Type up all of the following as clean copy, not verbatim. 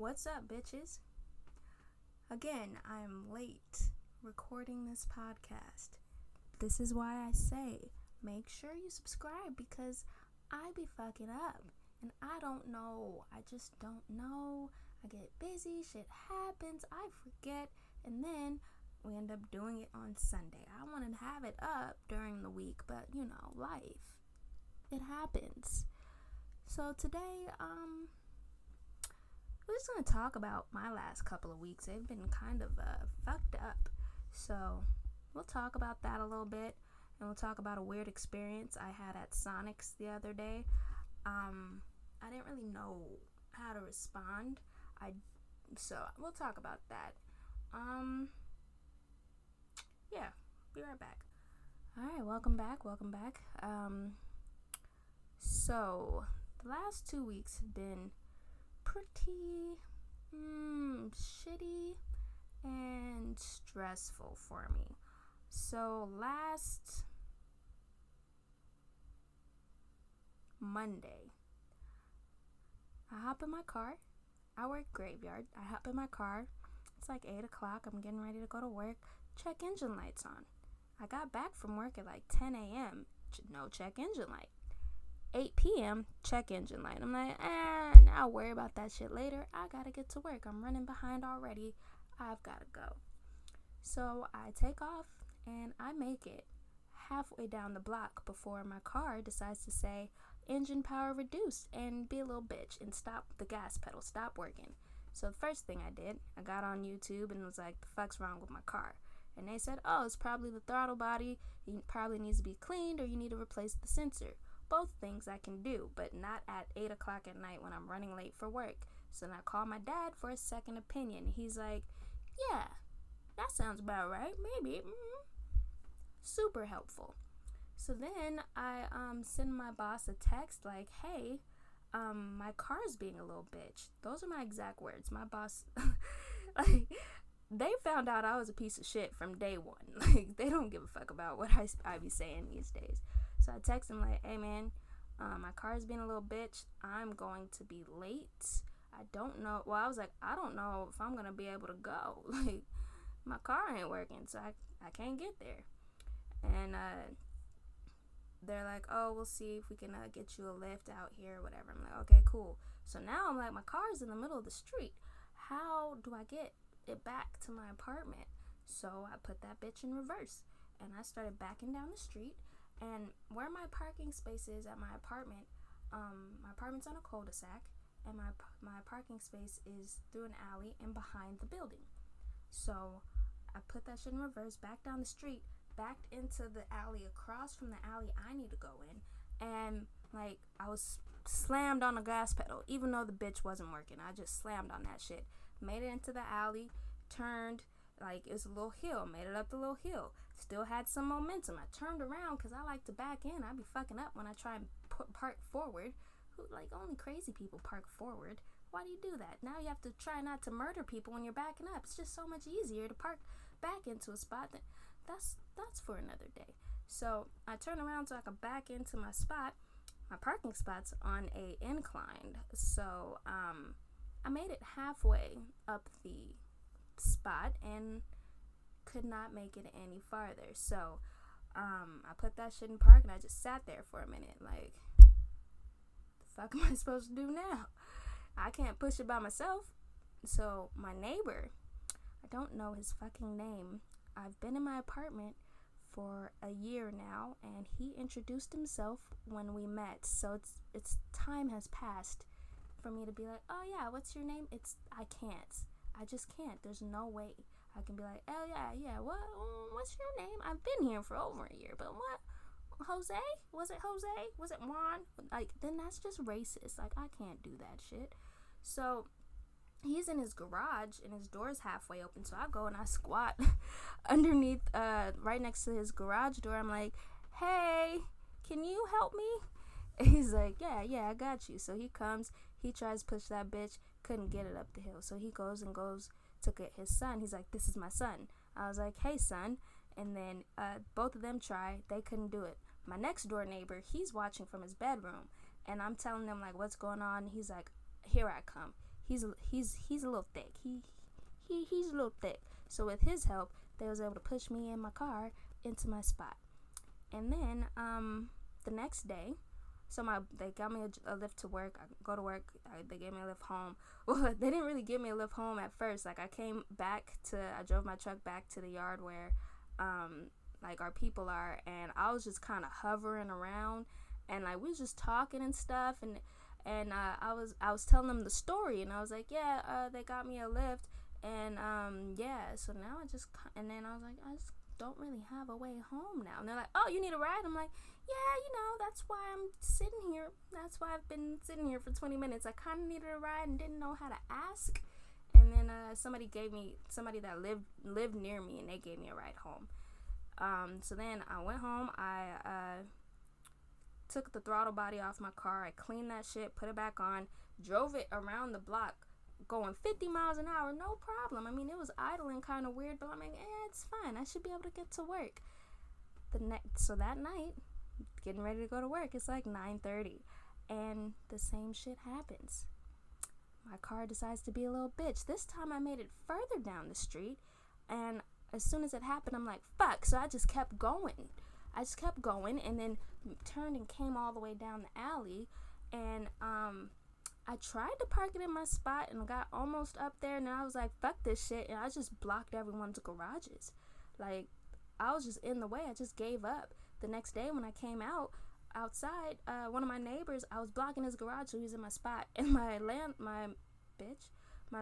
What's up, bitches? Again, I'm late recording this podcast. This is why I say make sure you subscribe because I be fucking up and I don't know. I just don't know. I get busy, shit happens, I forget, and then we end up doing it on Sunday. I want to have it up during the week, but life. It happens. So today, we're just going to talk about my last couple of weeks. They've been kind of fucked up. So we'll talk about that a little bit. And we'll talk about a weird experience I had at Sonic's the other day. I didn't really know how to respond. So we'll talk about that. Yeah, be right back. Alright, welcome back. So the last 2 weeks have been pretty shitty and stressful for me. So last Monday, I hop in my car. I work graveyard. I hop in my car. It's like 8 o'clock. I'm getting ready to go to work. Check engine light's on. I got back from work at like 10 a.m. No check engine light. 8 p.m. check engine light. I'm like, I'll worry about that shit later. I gotta get to work. I'm running behind already. I've gotta go. So I take off and I make it halfway down the block before my car decides to say engine power reduced and be a little bitch and stop the gas pedal, stop working. So the first thing I did, I got on YouTube and was like, the fuck's wrong with my car? And they said, it's probably the throttle body. It probably needs to be cleaned or you need to replace the sensor. Both things I can do, but not at 8 o'clock at night when I'm running late for work. So then I called my dad for a second opinion. He's like, yeah, that sounds about right, maybe. Super helpful. So then I send my boss a text like, hey, my car's being a little bitch. Those are my exact words. My boss, they found out I was a piece of shit from day one. They don't give a fuck about what I be saying these days. So I text him like, hey man, my car's being a little bitch. I'm going to be late. I don't know. Well, I was like, I don't know if I'm going to be able to go. My car ain't working, so I can't get there. And they're like, we'll see if we can get you a lift out here or whatever. I'm like, okay, cool. So now I'm like, my car's in the middle of the street. How do I get it back to my apartment? So I put that bitch in reverse. And I started backing down the street. And where my parking space is at my apartment, my apartment's on a cul-de-sac, and my parking space is through an alley and behind the building. So I put that shit in reverse, back down the street, backed into the alley across from the alley I need to go in, and I was slammed on the gas pedal, even though the bitch wasn't working. I just slammed on that shit, made it into the alley, turned. It was a little hill, made it up the little hill. Still had some momentum. I turned around because I like to back in. I be fucking up when I try and park forward. Only crazy people park forward. Why do you do that? Now you have to try not to murder people when you're backing up. It's just so much easier to park back into a spot. That's for another day. So I turn around so I can back into my spot. My parking spot's on a incline. So I made it halfway up the spot and could not make it any farther. So I put that shit in park and I just sat there for a minute like, the fuck am I supposed to do now? I can't push it by myself. So my neighbor, I don't know his fucking name, I've been in my apartment for a year now, and he introduced himself when we met. So it's time has passed for me to be like, oh yeah, what's your name? I just can't. There's no way I can be like, oh yeah, what's your name? I've been here for over a year, but what? Jose? Was it Jose? Was it Juan? Then that's just racist. I can't do that shit. So he's in his garage and his door's halfway open, so I go and I squat underneath, right next to his garage door. I'm like, hey, can you help me? And he's like, yeah, I got you. So he comes, he tries to push that bitch, couldn't get it up the hill. So he goes to get his son. He's like, this is my son. I was like, hey son. And then both of them try, they couldn't do it. My next door neighbor, he's watching from his bedroom, and I'm telling them what's going on. He's like, here I come. he's a little thick. He's a little thick. So with his help, they was able to push me in my car into my spot. And then the next day, so they got me a lift to work. I go to work. They gave me a lift home. Well, they didn't really give me a lift home at first. Like I drove my truck back to the yard where like our people are, and I was just kind of hovering around, and like we was just talking and stuff, and I was telling them the story, and I was like, yeah, they got me a lift, and yeah, so now and then I was like, I just don't really have a way home now. And they're like, oh, you need a ride? I'm like, yeah, that's why I'm sitting here. That's why I've been sitting here for 20 minutes. I kind of needed a ride and didn't know how to ask. And then somebody that lived near me, and they gave me a ride home. So then I went home. I took the throttle body off my car. I cleaned that shit, put it back on, drove it around the block, going 50 miles an hour, no problem. I mean, it was idling kind of weird, but I'm like, it's fine. I should be able to get to work. So that night, getting ready to go to work, it's like 9:30, and the same shit happens. My car decides to be a little bitch. This time I made it further down the street, and as soon as it happened, I'm like, fuck. So I just kept going. And then turned and came all the way down the alley, and I tried to park it in my spot and got almost up there, and I was like, fuck this shit, and I just blocked everyone's garages. Like, I was just in the way. I just gave up. The next day when I came outside, one of my neighbors, I was blocking his garage, so he was in my spot, and my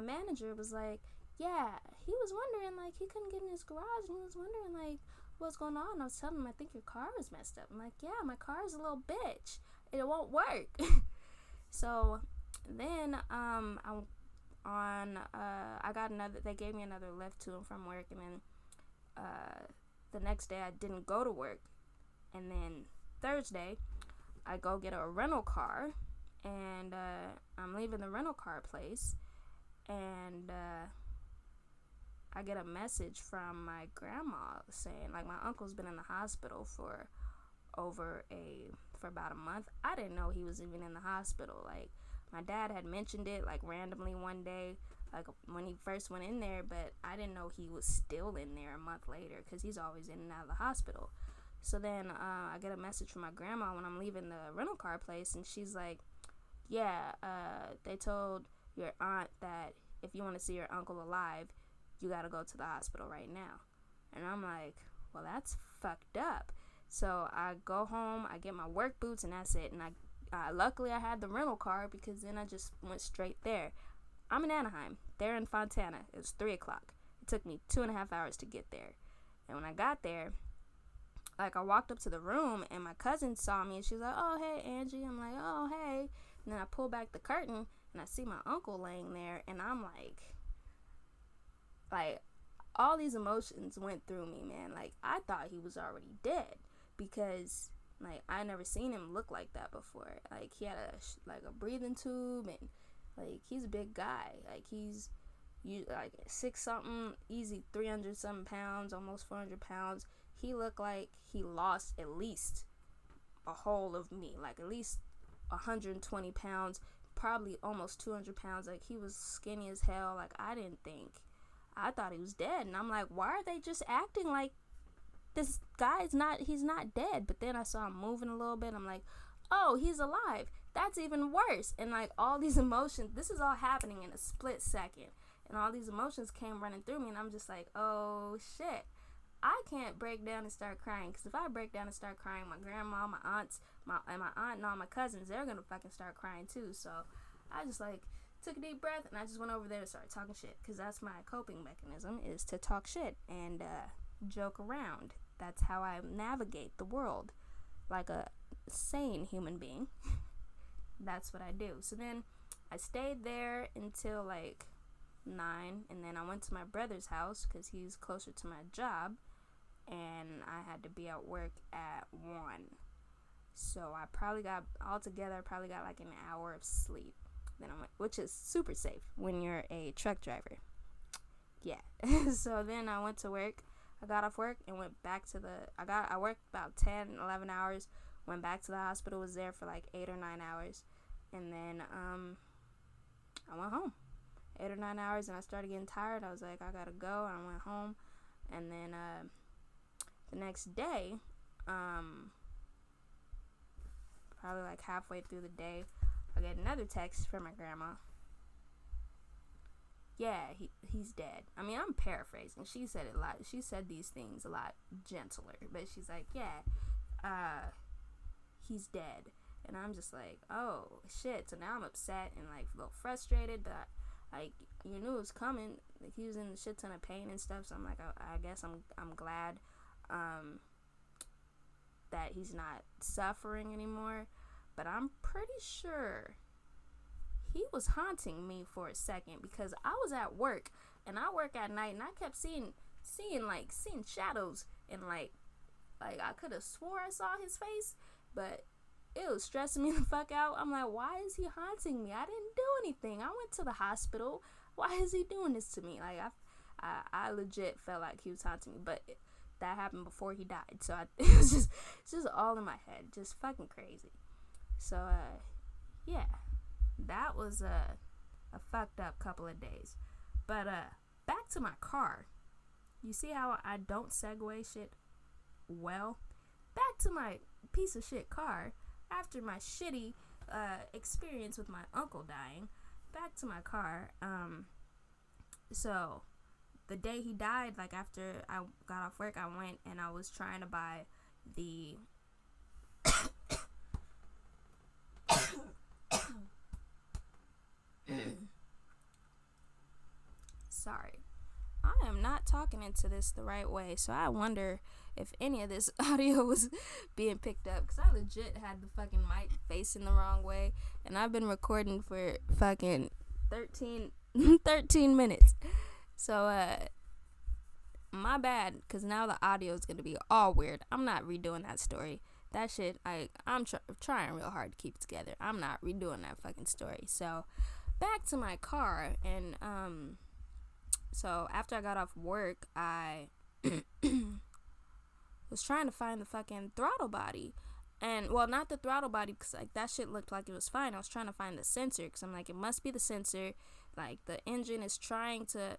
manager was like, yeah, he was wondering, like, he couldn't get in his garage, and he was wondering, like, what's going on. And I was telling him, I think your car is messed up. I'm like, yeah, my car is a little bitch. It won't work. So then they gave me another lift to and from work, and then the next day I didn't go to work, and then Thursday I go get a rental car, and I'm leaving the rental car place, and I get a message from my grandma saying, like, my uncle's been in the hospital for about a month. I didn't know he was even in the hospital. Like, my dad had mentioned it, like, randomly one day, like, when he first went in there, but I didn't know he was still in there a month later, because he's always in and out of the hospital. So then I get a message from my grandma when I'm leaving the rental car place, and she's like, yeah, they told your aunt that if you want to see your uncle alive, you gotta go to the hospital right now. And I'm like, well, that's fucked up. So I go home, I get my work boots, and that's it. And luckily I had the rental car, because then I just went straight there. I'm in Anaheim. They're in Fontana. It was 3 o'clock. It took me 2.5 hours to get there. And when I got there, like, I walked up to the room, and my cousin saw me, and she was like, oh, hey, Angie. I'm like, oh, hey. And then I pull back the curtain, and I see my uncle laying there, and I'm like, all these emotions went through me, man. Like, I thought he was already dead, because, like, I never seen him look like that before. Like, he had a breathing tube, and, like, he's a big guy. Like, he's 6-something, easy 300-something pounds, almost 400 pounds. He looked like he lost at least a whole of me, like at least 120 pounds, probably almost 200 pounds. Like, he was skinny as hell. Like, I thought he was dead, and I'm like, why are they just acting like this guy's he's not dead? But then I saw him moving a little bit. I'm like, oh, he's alive. That's even worse. And, like, all these emotions, this is all happening in a split second, and all these emotions came running through me, and I'm just like, oh shit, I can't break down and start crying, because if I break down and start crying, my grandma, my aunts, my aunt and all my cousins, they're gonna fucking start crying too. So I just, like, took a deep breath, and I just went over there and started talking shit, because that's my coping mechanism, is to talk shit and joke around. That's how I navigate the world like a sane human being. That's what I do. So then I stayed there until like 9, and then I went to my brother's house because he's closer to my job, and I had to be at work at 1. So I probably got like an hour of sleep. Then I went, which is super safe when you're a truck driver. Yeah. So then I went to work. I got off work and went back to I worked about 10, 11 hours, went back to the hospital, was there for like 8 or 9 hours, and then I went home. 8 or 9 hours, and I started getting tired. I was like, I gotta go. I went home, and then the next day, probably like halfway through the day, I get another text from my grandma. Yeah, he's dead. I mean, I'm paraphrasing. She said it a lot. She said these things a lot gentler, but she's like, yeah, he's dead. And I'm just like, oh shit. So now I'm upset and like a little frustrated, but like, you knew it was coming. Like, he was in a shit ton of pain and stuff. So I'm like, I guess I'm glad that he's not suffering anymore. But I'm pretty sure he was haunting me for a second, because I was at work and I work at night, and I kept seeing shadows, and like I could have swore I saw his face, but it was stressing me the fuck out. I'm like, why is he haunting me? I didn't do anything. I went to the hospital. Why is he doing this to me? Like, I legit felt like he was haunting me, but that happened before he died. So it's just all in my head, just fucking crazy. So yeah, that was a fucked up couple of days. But back to my car. You see how I don't segue shit well? Back to my piece of shit car. After my shitty experience with my uncle dying, back to my car. So the day he died, like after I got off work, I went and I was trying to buy the sorry, I am not talking into this the right way, so I wonder if any of this audio was being picked up, because I legit had the fucking mic facing the wrong way, and I've been recording for fucking 13 minutes. So my bad, because now the audio is gonna be all weird. I'm not redoing that story. That shit, I'm trying real hard to keep it together. I'm not redoing that fucking story. So back to my car, and so after I got off work, I was trying to find the fucking throttle body. And, well, not the throttle body, because, like, that shit looked like it was fine. I was trying to find the sensor, because I'm like, it must be the sensor. Like, the engine is trying to,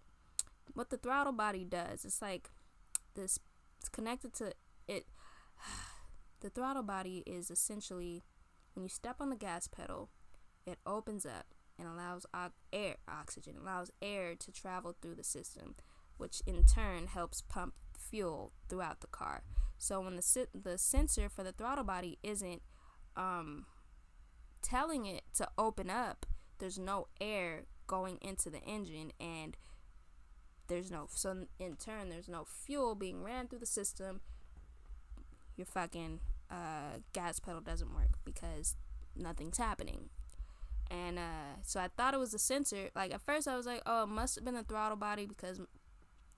what the throttle body does, it's like, this, it's connected to it. The throttle body is essentially, when you step on the gas pedal, it opens up and allows oxygen, allows air to travel through the system, which in turn helps pump fuel throughout the car. So when the sensor for the throttle body isn't telling it to open up, there's no air going into the engine, and so in turn there's no fuel being ran through the system. Your fucking gas pedal doesn't work because nothing's happening. And so I thought it was the sensor. Like, at first I was like, oh, it must have been the throttle body, because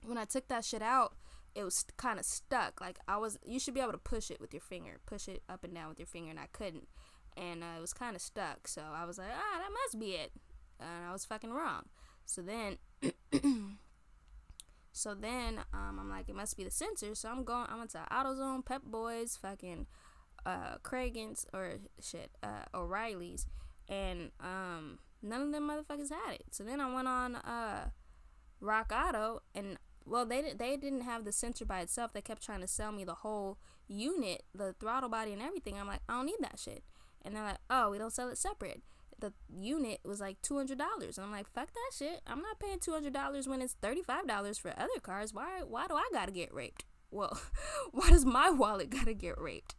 when I took that shit out, it was kind of stuck. Like, you should be able to push it with your finger, push it up and down with your finger, and I couldn't. And it was kind of stuck. So I was like, that must be it. And I was fucking wrong. So then I'm like, it must be the sensor. So I went to AutoZone, Pep Boys, fucking Craigens, or shit, O'Reilly's, and none of them motherfuckers had it. So then I went on Rock Auto, and well, they didn't have the sensor by itself. They kept trying to sell me the whole unit, the throttle body and everything. I'm like, I don't need that shit. And they're like, oh, we don't sell it separate. The unit was like $200, and I'm like, fuck that shit. I'm not paying $200 when it's $35 for other cars. Why do I gotta get raped? Well, why does my wallet gotta get raped?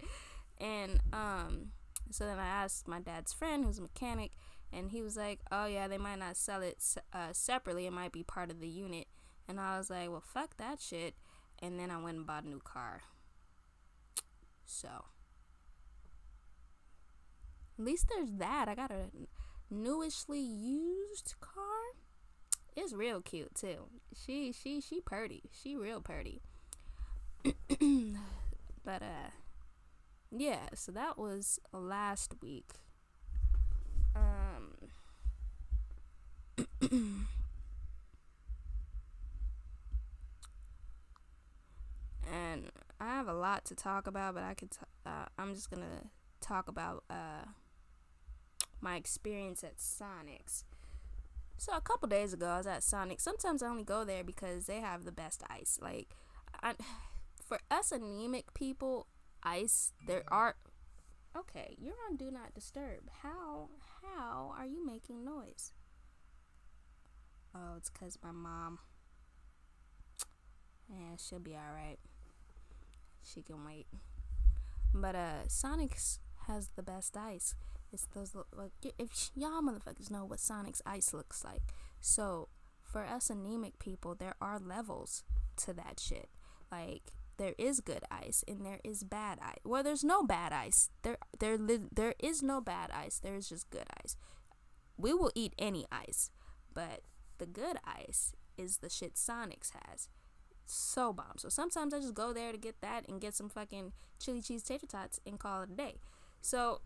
And so then I asked my dad's friend, who's a mechanic, and he was like, oh yeah, they might not sell it separately. It might be part of the unit. And I was like, well, fuck that shit. And then I went and bought a new car. So at least there's that. I got a newishly used car. It's real cute too. She purty. She real purty. But yeah, so that was last week. And I have a lot to talk about, but I'm just gonna talk about my experience at Sonic's. So a couple days ago, I was at Sonic. Sometimes I only go there because they have the best ice. Like, for us anemic people, ice, there are... Okay, you're on Do Not Disturb. How are you making noise? Oh, it's because my mom... Yeah, she'll be alright. She can wait. But Sonic's has the best ice. It's those, like, if y'all motherfuckers know what Sonic's ice looks like. So for us anemic people, there are levels to that shit. Like, there is good ice and there is bad ice. Well, there's no bad ice. There is no bad ice. There is just good ice. We will eat any ice, but the good ice is the shit Sonic's has. So bomb. So sometimes I just go there to get that and get some fucking chili cheese tater tots and call it a day. So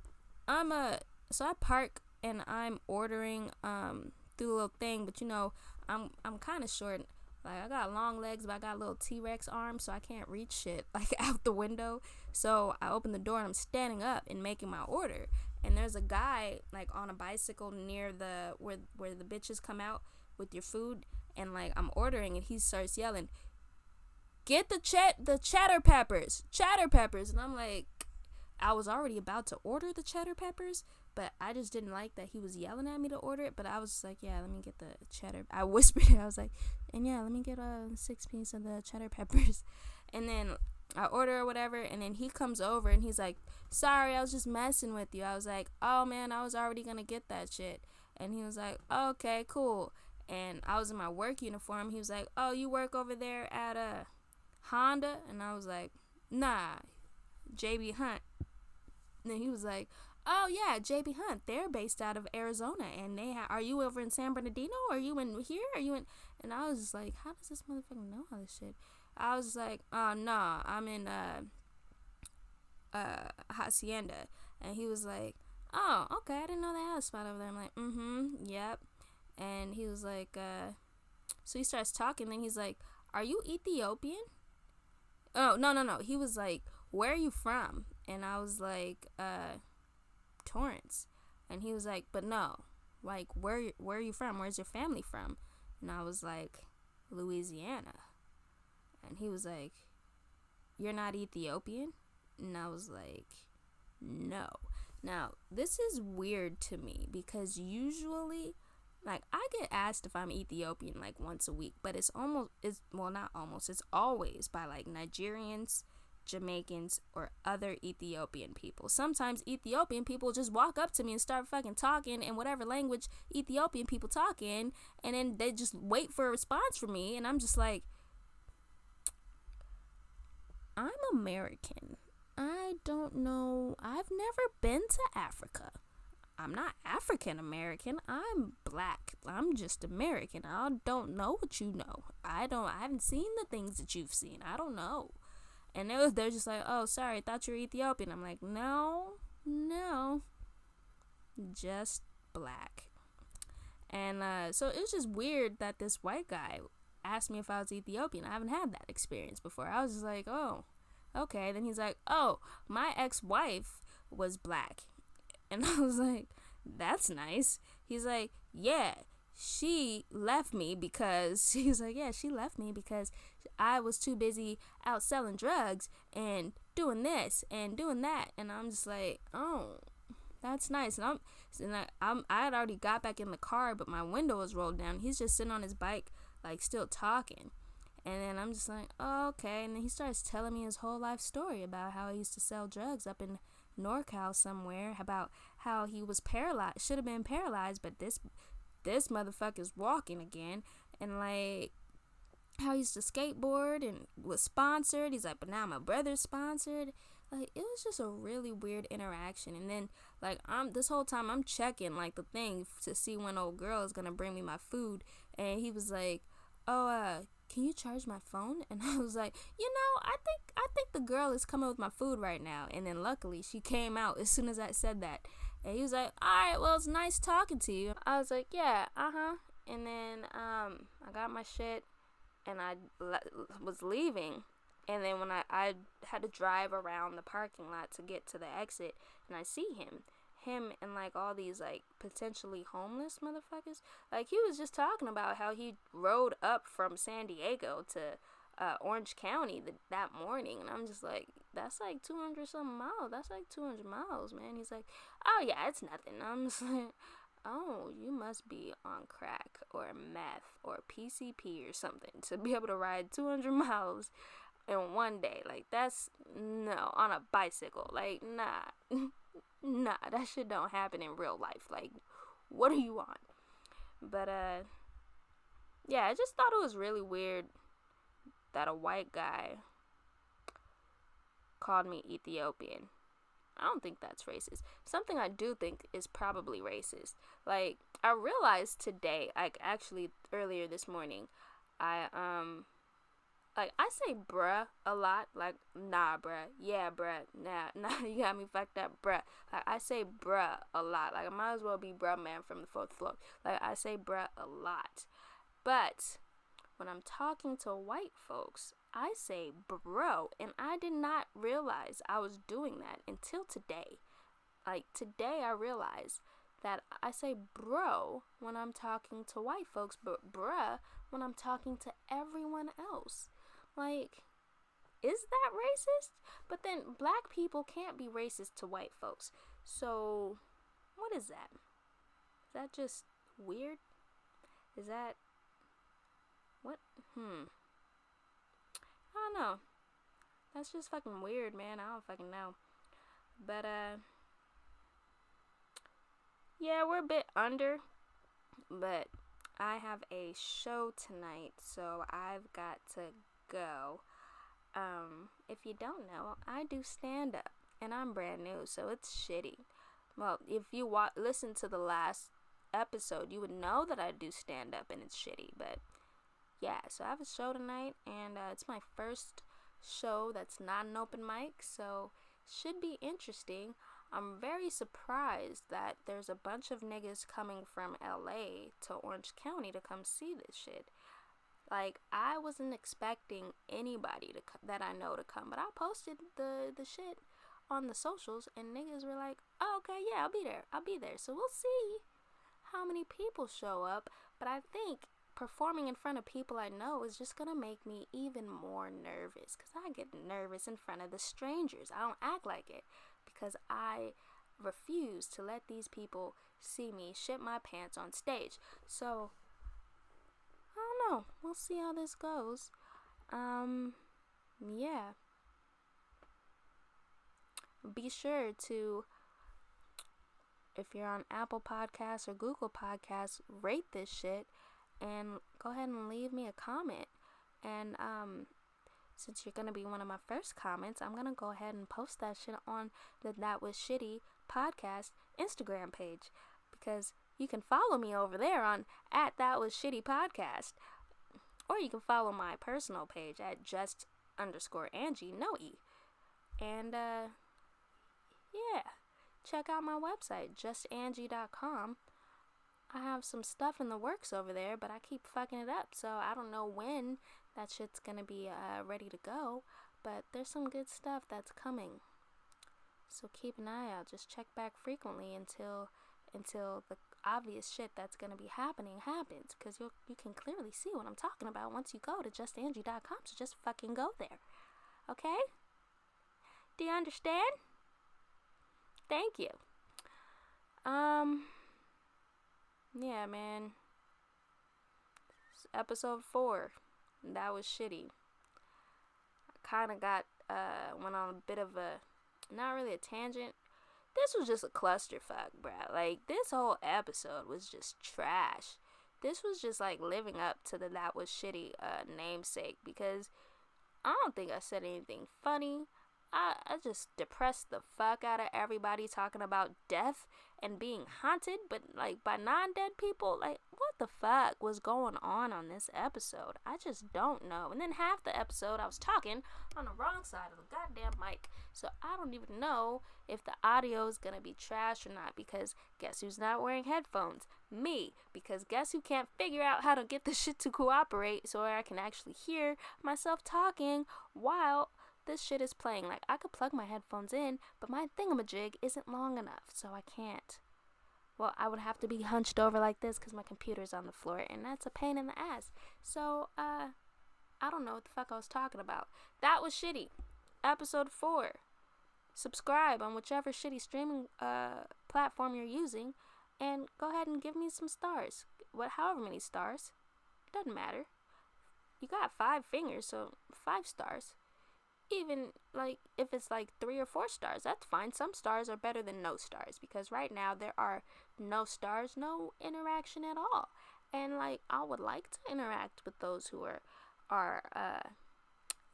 I park and I'm ordering through the little thing, but you know, I'm kind of short. Like, I got long legs, but I got little T-Rex arms, so I can't reach shit like out the window. So I open the door and I'm standing up and making my order. And there's a guy like on a bicycle near the where the bitches come out with your food, and like I'm ordering and he starts yelling, "Get the cheddar peppers," and I'm like, I was already about to order the cheddar peppers, but I just didn't like that he was yelling at me to order it. But I was just like, yeah, let me get the cheddar. I whispered it. I was like, and yeah, let me get 6 pieces of the cheddar peppers. And then I order or whatever, and then he comes over and he's like, sorry, I was just messing with you. I was like, oh man, I was already gonna get that shit. And he was like, okay, cool. And I was in my work uniform. He was like, oh, you work over there at Honda? And I was like, nah, JB Hunt. And then he was like, oh yeah, JB Hunt, they're based out of Arizona, and are you over in San Bernardino? Are you in here? Are you in? And I was just like, how does this motherfucker know all this shit? I was like, nah, I'm in Hacienda. And he was like, oh, okay, I didn't know they had a spot over there. I'm like, yep. And he was like, so he starts talking, and he's like, are you Ethiopian? Oh, no. He was like, where are you from? And I was like, Torrance. And he was like, but no, like, where are you from? Where's your family from? And I was like, Louisiana. And he was like, you're not Ethiopian? And I was like, no. Now, this is weird to me because usually, like, I get asked if I'm Ethiopian like once a week, but it's always by like Nigerians, Jamaicans, or other Ethiopian people. Sometimes Ethiopian people just walk up to me and start fucking talking in whatever language Ethiopian people talk in, and then they just wait for a response from me, and I'm just like, I'm American. I don't know. I've never been to Africa. I'm not African American. I'm black. I'm just American. I don't know what you know. I haven't seen the things that you've seen. I don't know. And they're just like, oh, sorry, I thought you were Ethiopian. I'm like, no, just black. And so it was just weird that this white guy asked me if I was Ethiopian. I haven't had that experience before. I was just like, oh, okay. Then he's like, oh, my ex-wife was black. And I was like, that's nice. He's like, yeah, she left me because I was too busy out selling drugs and doing this and doing that. And I'm just like, oh, that's nice. And I had already got back in the car, but my window was rolled down. He's just sitting on his bike, like, still talking. And then I'm just like, oh, okay. And then he starts telling me his whole life story about how he used to sell drugs up in NorCal somewhere, about how he was paralyzed, should have been paralyzed, but this motherfucker's walking again, and like how he used to skateboard and was sponsored. He's like, but now my brother's sponsored. Like, it was just a really weird interaction. And then like this whole time I'm checking like the thing to see when old girl is gonna bring me my food, and he was like, oh, can you charge my phone? And I was like, I think the girl is coming with my food right now. And then luckily she came out as soon as I said that. And he was like, alright, well, it's nice talking to you. I was like, yeah, and then I got my shit and I was leaving. And then when I had to drive around the parking lot to get to the exit, and I see him him and like all these like potentially homeless motherfuckers. Like, he was just talking about how he rode up from San Diego to Orange County that morning, and I'm just like, that's like 200 something miles. That's like 200 miles, man. He's like, oh yeah, it's nothing. I'm just like, oh, you must be on crack or meth or PCP or something to be able to ride 200 miles in one day. Like, that's, no, on a bicycle. Like, nah. Nah, that shit don't happen in real life. Like, what are you on? But, yeah, I just thought it was really weird that a white guy called me Ethiopian. I don't think that's racist. Something I do think is probably racist. Like, I realized today, like, actually earlier this morning, I say bruh a lot. Like, nah, bruh. Yeah, bruh. Nah, you got me fucked up, bruh. Like, I say bruh a lot. Like, I might as well be bruh man from the fourth floor. Like, I say bruh a lot. But when I'm talking to white folks, I say bro, and I did not realize I was doing that until today. Like, today I realized that I say bro when I'm talking to white folks, but bruh when I'm talking to everyone else. Like, is that racist? But then black people can't be racist to white folks. So, what is that? Is that just weird? Is that... what? I don't know. That's just fucking weird, man. I don't fucking know. But, yeah, we're a bit under. But I have a show tonight, so I've got to go. If you don't know, I do stand-up. And I'm brand new, so it's shitty. Well, if you listen to the last episode, you would know that I do stand-up and it's shitty. But yeah, so I have a show tonight, and it's my first show that's not an open mic, so should be interesting. I'm very surprised that there's a bunch of niggas coming from LA to Orange County to come see this shit. Like, I wasn't expecting anybody that I know to come, but I posted the shit on the socials, and niggas were like, oh, okay, yeah, I'll be there. So we'll see how many people show up, but I think performing in front of people I know is just gonna make me even more nervous, because I get nervous in front of the strangers. I don't act like it because I refuse to let these people see me shit my pants on stage. So I don't know, we'll see how this goes. Yeah, be sure to, if you're on Apple Podcasts or Google Podcasts, rate this shit and go ahead and leave me a comment. And since you're gonna be one of my first comments, I'm gonna go ahead and post that shit on the That Was Shitty podcast Instagram page, because you can follow me over there on @ThatWasShittyPodcast, or you can follow my personal page at just_Angie, no E. And yeah, check out my website, justangie.com. I have some stuff in the works over there, but I keep fucking it up, so I don't know when that shit's gonna be ready to go, but there's some good stuff that's coming. So keep an eye out. Just check back frequently until the obvious shit that's gonna be happening happens, because you can clearly see what I'm talking about once you go to justangie.com, so just fucking go there. Okay? Do you understand? Thank you. Yeah, man. It's episode 4. That was shitty. I kind of went on a bit of a, not really a tangent. This was just a clusterfuck, bruh. Like, this whole episode was just trash. This was just like living up to the That Was Shitty namesake, because I don't think I said anything funny. I just depressed the fuck out of everybody talking about death and being haunted, but like by non-dead people. Like, what the fuck was going on this episode? I just don't know. And then half the episode I was talking on the wrong side of the goddamn mic, so I don't even know if the audio is gonna be trash or not, because guess who's not wearing headphones? Me. Because guess who can't figure out how to get this shit to cooperate so I can actually hear myself talking while this shit is playing. Like, I could plug my headphones in, but my thingamajig isn't long enough, so I can't. Well, I would have to be hunched over like this because my computer's on the floor, and that's a pain in the ass. So, I don't know what the fuck I was talking about. That was shitty. Episode 4. Subscribe on whichever shitty streaming platform you're using, and go ahead and give me some stars. However many stars. Doesn't matter. You got 5 fingers, so 5 stars. Even, like, if it's, like, 3 or 4 stars, that's fine. Some stars are better than no stars, because right now there are no stars, no interaction at all. And, like, I would like to interact with those who are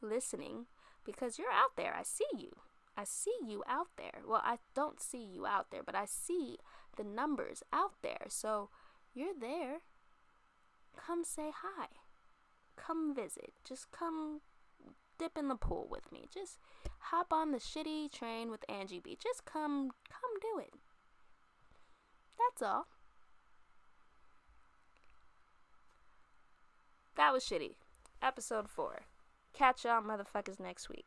listening, because you're out there. I see you. I see you out there. Well, I don't see you out there, but I see the numbers out there. So, you're there. Come say hi. Come visit. Just come dip in the pool with me. Just hop on the shitty train with Angie B. Just come do it. That's all. That was shitty. Episode 4. Catch y'all motherfuckers next week.